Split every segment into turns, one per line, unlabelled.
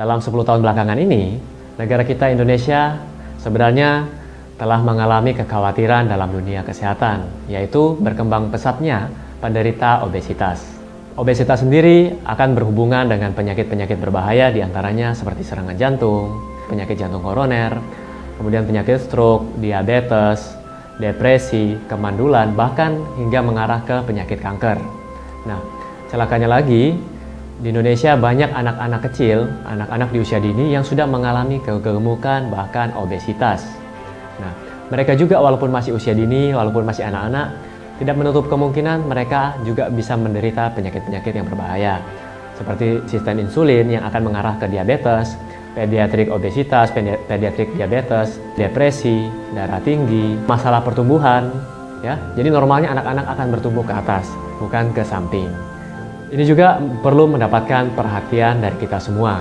dalam 10 tahun belakangan ini, negara kita Indonesia sebenarnya telah mengalami kekhawatiran dalam dunia kesehatan, yaitu berkembang pesatnya penderita obesitas. Obesitas sendiri akan berhubungan dengan penyakit-penyakit berbahaya diantaranya seperti serangan jantung, penyakit jantung koroner, kemudian penyakit stroke, diabetes, depresi, kemandulan, bahkan hingga mengarah ke penyakit kanker. Nah, celakanya lagi, di Indonesia banyak anak-anak kecil, anak-anak di usia dini yang sudah mengalami kegemukan bahkan obesitas. Nah, mereka juga walaupun masih usia dini, walaupun masih anak-anak, tidak menutup kemungkinan mereka juga bisa menderita penyakit-penyakit yang berbahaya seperti resisten insulin yang akan mengarah ke diabetes, pediatrik obesitas, pediatrik diabetes, depresi, darah tinggi, masalah pertumbuhan, ya. Jadi normalnya anak-anak akan bertumbuh ke atas, bukan ke samping. Ini juga perlu mendapatkan perhatian dari kita semua,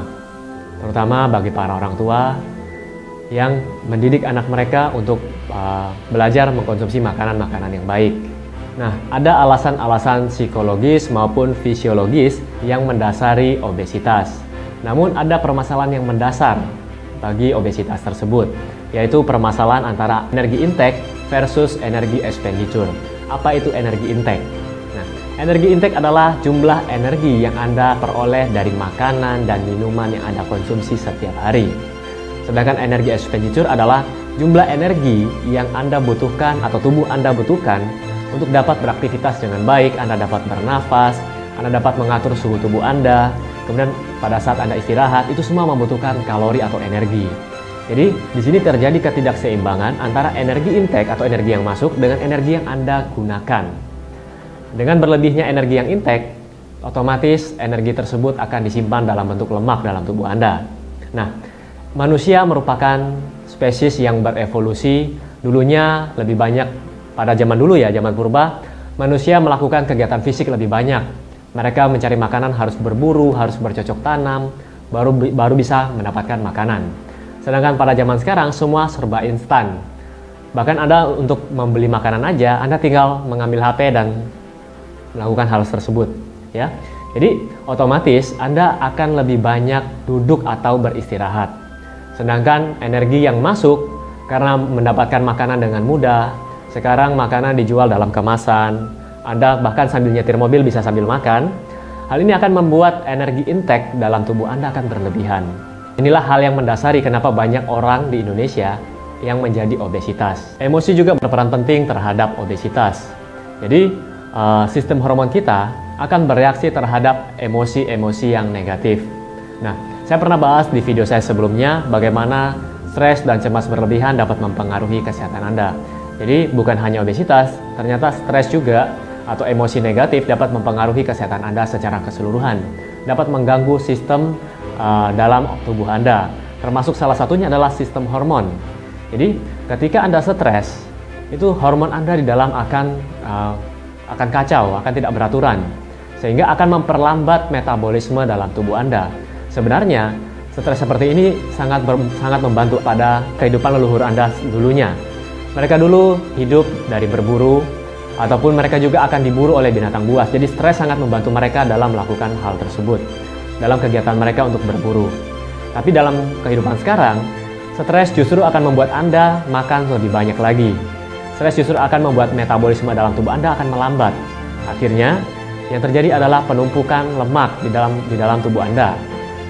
terutama bagi para orang tua yang mendidik anak mereka untuk belajar mengkonsumsi makanan-makanan yang baik. Nah, ada alasan-alasan psikologis maupun fisiologis yang mendasari obesitas. Namun ada permasalahan yang mendasar bagi obesitas tersebut, yaitu permasalahan antara energi intake versus energi expenditure. Apa itu energi intake? Nah, energi intake adalah jumlah energi yang Anda peroleh dari makanan dan minuman yang Anda konsumsi setiap hari. Sedangkan energi expenditure adalah jumlah energi yang Anda butuhkan atau tubuh Anda butuhkan untuk dapat beraktivitas dengan baik. Anda dapat bernafas, Anda dapat mengatur suhu tubuh Anda. Kemudian pada saat Anda istirahat, itu semua membutuhkan kalori atau energi. Jadi di sini terjadi ketidakseimbangan antara energi intake atau energi yang masuk dengan energi yang Anda gunakan. Dengan berlebihnya energi yang intake, otomatis energi tersebut akan disimpan dalam bentuk lemak dalam tubuh Anda. Nah, manusia merupakan spesies yang berevolusi. Dulunya lebih banyak, pada zaman dulu ya, zaman purba, manusia melakukan kegiatan fisik lebih banyak. Mereka mencari makanan harus berburu, harus bercocok tanam, baru bisa mendapatkan makanan. Sedangkan pada zaman sekarang semua serba instan. Bahkan Anda untuk membeli makanan aja, Anda tinggal mengambil HP dan melakukan hal tersebut, ya. Jadi otomatis Anda akan lebih banyak duduk atau beristirahat. Sedangkan energi yang masuk karena mendapatkan makanan dengan mudah, sekarang makanan dijual dalam kemasan, Anda bahkan sambil nyetir mobil bisa sambil makan. Hal ini akan membuat energi intake dalam tubuh Anda akan berlebihan. Inilah hal yang mendasari kenapa banyak orang di Indonesia yang menjadi obesitas. Emosi juga berperan penting terhadap obesitas. Jadi sistem hormon kita akan bereaksi terhadap emosi-emosi yang negatif. Nah, saya pernah bahas di video saya sebelumnya bagaimana stres dan cemas berlebihan dapat mempengaruhi kesehatan Anda. Jadi bukan hanya obesitas, ternyata stres juga atau emosi negatif dapat mempengaruhi kesehatan Anda secara keseluruhan. Dapat mengganggu sistem dalam tubuh Anda. Termasuk salah satunya adalah sistem hormon. Jadi ketika Anda stres, itu hormon Anda di dalam akan kacau, akan tidak beraturan. Sehingga akan memperlambat metabolisme dalam tubuh Anda. Sebenarnya stres seperti ini sangat membantu pada kehidupan leluhur Anda dulunya. Mereka dulu hidup dari berburu, ataupun mereka juga akan diburu oleh binatang buas. Jadi stres sangat membantu mereka dalam melakukan hal tersebut, dalam kegiatan mereka untuk berburu. Tapi dalam kehidupan sekarang, stres justru akan membuat Anda makan lebih banyak lagi. Stres justru akan membuat metabolisme dalam tubuh Anda akan melambat. Akhirnya, yang terjadi adalah penumpukan lemak di dalam tubuh Anda.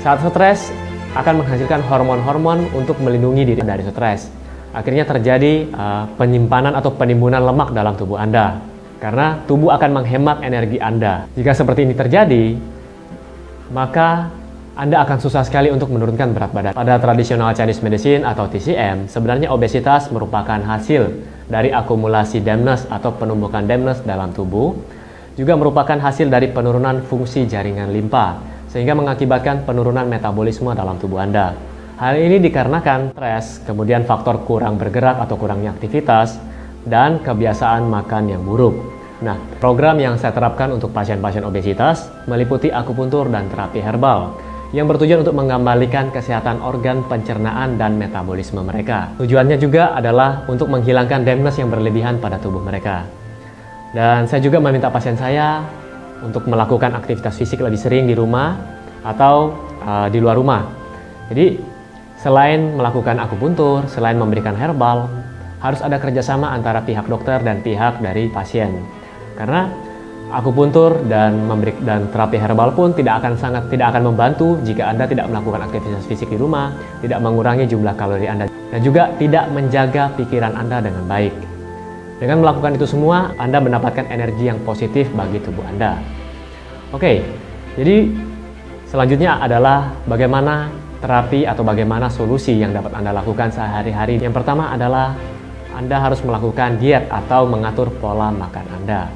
Saat stres akan menghasilkan hormon-hormon untuk melindungi diri dari stres. Akhirnya terjadi penyimpanan atau penimbunan lemak dalam tubuh Anda. Karena tubuh akan menghemat energi Anda. Jika seperti ini terjadi, maka Anda akan susah sekali untuk menurunkan berat badan. Pada tradisional Chinese medicine atau TCM, sebenarnya obesitas merupakan hasil dari akumulasi dampness atau penumpukan dampness dalam tubuh. Juga merupakan hasil dari penurunan fungsi jaringan limpa, sehingga mengakibatkan penurunan metabolisme dalam tubuh Anda. Hal ini dikarenakan stres, kemudian faktor kurang bergerak atau kurangnya aktivitas, dan kebiasaan makan yang buruk. Nah, program yang saya terapkan untuk pasien-pasien obesitas meliputi akupuntur dan terapi herbal yang bertujuan untuk mengembalikan kesehatan organ pencernaan dan metabolisme mereka. Tujuannya juga adalah untuk menghilangkan dampness yang berlebihan pada tubuh mereka. Dan saya juga meminta pasien saya untuk melakukan aktivitas fisik lebih sering di rumah atau di luar rumah. Jadi, selain melakukan akupuntur, selain memberikan herbal, harus ada kerjasama antara pihak dokter dan pihak dari pasien. Karena akupuntur dan terapi herbal pun tidak akan membantu jika Anda tidak melakukan aktivitas fisik di rumah, tidak mengurangi jumlah kalori Anda, dan juga tidak menjaga pikiran Anda dengan baik. Dengan melakukan itu semua, Anda mendapatkan energi yang positif bagi tubuh Anda. Oke, jadi selanjutnya adalah bagaimana terapi atau bagaimana solusi yang dapat Anda lakukan sehari-hari. Yang pertama adalah Anda harus melakukan diet atau mengatur pola makan Anda.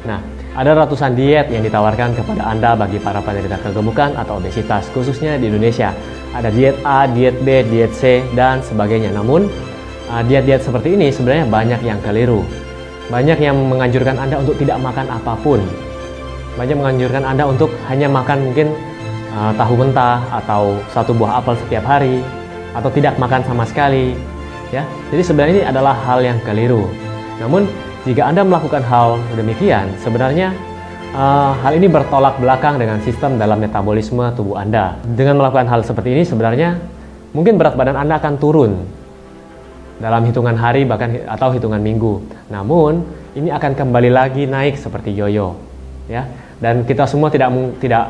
Nah, ada ratusan diet yang ditawarkan kepada Anda bagi para penderita kegemukan atau obesitas, khususnya di Indonesia. Ada diet A, diet B, diet C, dan sebagainya. Namun, diet-diet seperti ini sebenarnya banyak yang keliru. Banyak yang menganjurkan Anda untuk tidak makan apapun. Banyak menganjurkan Anda untuk hanya makan mungkin tahu mentah atau satu buah apel setiap hari, atau tidak makan sama sekali. Ya, jadi sebenarnya ini adalah hal yang keliru. Namun, jika Anda melakukan hal demikian, sebenarnya hal ini bertolak belakang dengan sistem dalam metabolisme tubuh Anda. Dengan melakukan hal seperti ini, sebenarnya mungkin berat badan Anda akan turun dalam hitungan hari bahkan atau hitungan minggu. Namun, ini akan kembali lagi naik seperti yoyo. Ya, dan kita semua tidak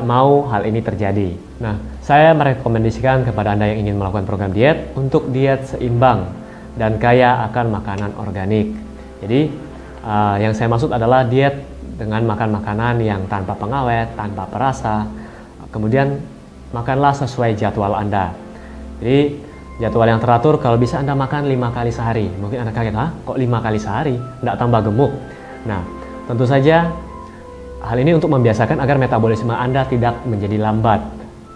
mau hal ini terjadi. Nah, saya merekomendasikan kepada Anda yang ingin melakukan program diet untuk diet seimbang dan kaya akan makanan organik. Jadi, yang saya maksud adalah diet dengan makan makanan yang tanpa pengawet, tanpa perasa. Kemudian, makanlah sesuai jadwal Anda. Jadi, jadwal yang teratur, kalau bisa Anda makan 5 kali sehari. Mungkin Anda kaget, kok 5 kali sehari? Nggak tambah gemuk? Nah, tentu saja hal ini untuk membiasakan agar metabolisme Anda tidak menjadi lambat.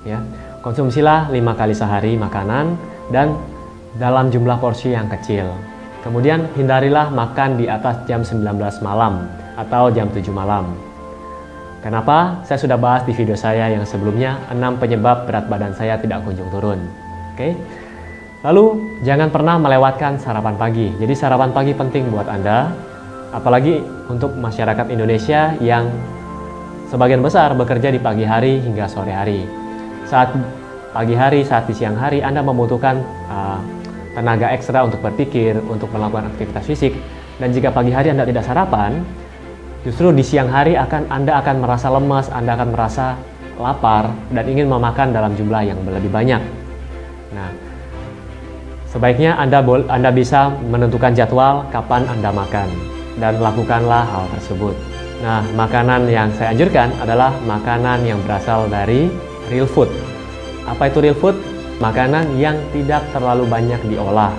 Ya. Konsumsilah 5 kali sehari makanan dan dalam jumlah porsi yang kecil. Kemudian hindarilah makan di atas jam 19 malam atau jam 7 malam. Kenapa? Saya sudah bahas di video saya yang sebelumnya 6 penyebab berat badan saya tidak kunjung turun. Oke? Lalu jangan pernah melewatkan sarapan pagi. Jadi sarapan pagi penting buat Anda, apalagi untuk masyarakat Indonesia yang sebagian besar bekerja di pagi hari hingga sore hari. Saat pagi hari, saat di siang hari Anda membutuhkan tenaga ekstra untuk berpikir, untuk melakukan aktivitas fisik. Dan jika pagi hari Anda tidak sarapan, justru di siang hari Anda akan merasa lemas, Anda akan merasa lapar dan ingin memakan dalam jumlah yang lebih banyak. Nah, sebaiknya Anda bisa menentukan jadwal kapan Anda makan dan lakukanlah hal tersebut. Nah, makanan yang saya anjurkan adalah makanan yang berasal dari real food. Apa itu real food? Makanan yang tidak terlalu banyak diolah,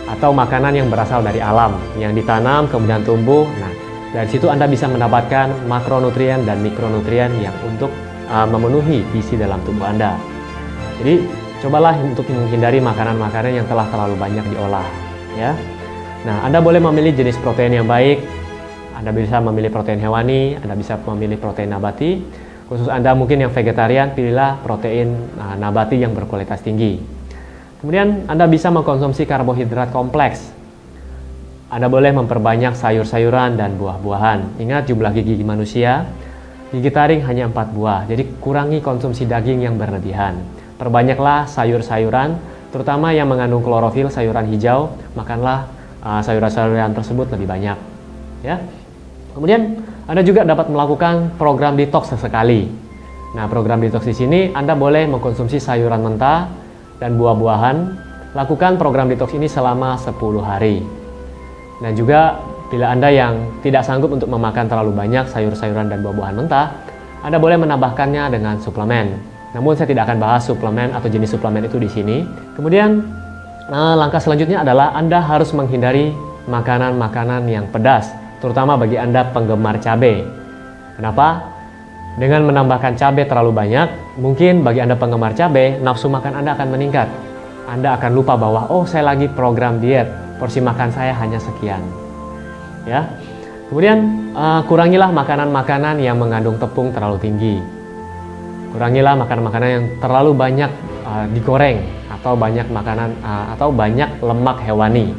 atau makanan yang berasal dari alam, yang ditanam kemudian tumbuh. Nah, dari situ Anda bisa mendapatkan makronutrien dan mikronutrien yang untuk memenuhi gizi dalam tubuh Anda. Jadi, cobalah untuk menghindari makanan-makanan yang telah terlalu banyak diolah. Ya. Nah, Anda boleh memilih jenis protein yang baik. Anda bisa memilih protein hewani, Anda bisa memilih protein nabati. Khusus Anda mungkin yang vegetarian, pilihlah protein nabati yang berkualitas tinggi. Kemudian Anda bisa mengkonsumsi karbohidrat kompleks. Anda boleh memperbanyak sayur-sayuran dan buah-buahan. Ingat jumlah gigi manusia, gigi taring hanya 4 buah. Jadi kurangi konsumsi daging yang berlebihan. Perbanyaklah sayur-sayuran, terutama yang mengandung klorofil, sayuran hijau. Makanlah sayuran-sayuran tersebut lebih banyak. Ya. Kemudian Anda juga dapat melakukan program detox sesekali. Nah, program detox di sini Anda boleh mengkonsumsi sayuran mentah dan buah-buahan. Lakukan program detox ini selama 10 hari. Dan juga bila Anda yang tidak sanggup untuk memakan terlalu banyak sayur-sayuran dan buah-buahan mentah, Anda boleh menambahkannya dengan suplemen. Namun saya tidak akan bahas suplemen atau jenis suplemen itu di sini. Kemudian langkah selanjutnya adalah Anda harus menghindari makanan-makanan yang pedas, terutama bagi Anda penggemar cabai. Kenapa? Dengan menambahkan cabai terlalu banyak, mungkin bagi Anda penggemar cabai, nafsu makan Anda akan meningkat. Anda akan lupa bahwa, oh saya lagi program diet, porsi makan saya hanya sekian. Ya. Kemudian kurangilah makanan-makanan yang mengandung tepung terlalu tinggi. Kurangilah makanan-makanan yang terlalu banyak digoreng atau banyak banyak lemak hewani.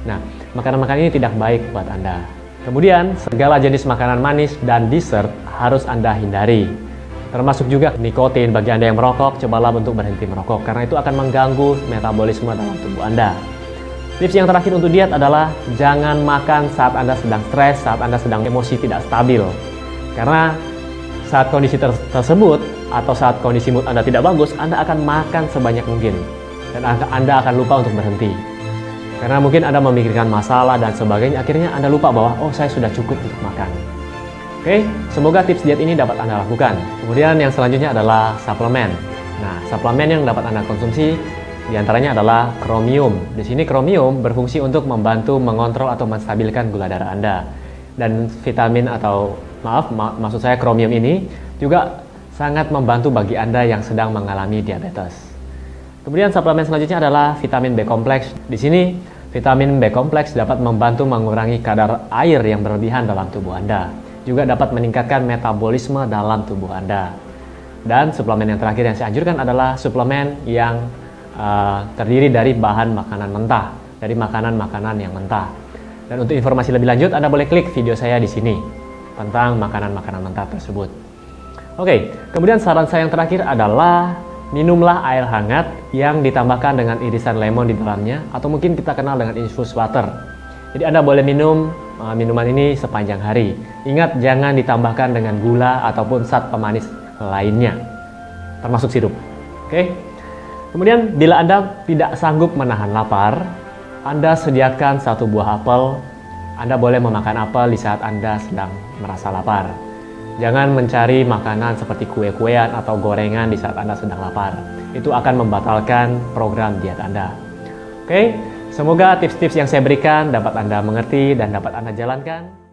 Nah, makanan-makanan ini tidak baik buat Anda. Kemudian, segala jenis makanan manis dan dessert harus Anda hindari. Termasuk juga nikotin. Bagi Anda yang merokok, cobalah untuk berhenti merokok karena itu akan mengganggu metabolisme dalam tubuh Anda. Tips yang terakhir untuk diet adalah jangan makan saat Anda sedang stres, saat Anda sedang emosi tidak stabil. Karena saat kondisi tersebut atau saat kondisi mood Anda tidak bagus, Anda akan makan sebanyak mungkin dan Anda akan lupa untuk berhenti. Karena mungkin Anda memikirkan masalah dan sebagainya, akhirnya Anda lupa bahwa oh, saya sudah cukup untuk makan. Oke, semoga tips diet ini dapat Anda lakukan. Kemudian yang selanjutnya adalah suplemen. Nah, suplemen yang dapat Anda konsumsi diantaranya adalah kromium. Di sini kromium berfungsi untuk membantu mengontrol atau menstabilkan gula darah Anda. Dan vitamin atau maksud saya kromium ini juga sangat membantu bagi Anda yang sedang mengalami diabetes. Kemudian suplemen selanjutnya adalah vitamin B kompleks. Di sini vitamin B kompleks dapat membantu mengurangi kadar air yang berlebihan dalam tubuh Anda. Juga dapat meningkatkan metabolisme dalam tubuh Anda. Dan suplemen yang terakhir yang saya anjurkan adalah suplemen yang terdiri dari bahan makanan mentah, dari makanan-makanan yang mentah. Dan untuk informasi lebih lanjut, Anda boleh klik video saya di sini tentang makanan-makanan mentah tersebut. Oke, kemudian saran saya yang terakhir adalah minumlah air hangat yang ditambahkan dengan irisan lemon di dalamnya, atau mungkin kita kenal dengan infused water. Jadi Anda boleh minum minuman ini sepanjang hari. Ingat, jangan ditambahkan dengan gula ataupun zat pemanis lainnya, termasuk sirup. Oke. Kemudian bila Anda tidak sanggup menahan lapar, Anda sediakan satu buah apel. Anda boleh memakan apel di saat Anda sedang merasa lapar. Jangan mencari makanan seperti kue-kuean atau gorengan di saat Anda sedang lapar. Itu akan membatalkan program diet Anda. Oke. Semoga tips-tips yang saya berikan dapat Anda mengerti dan dapat Anda jalankan.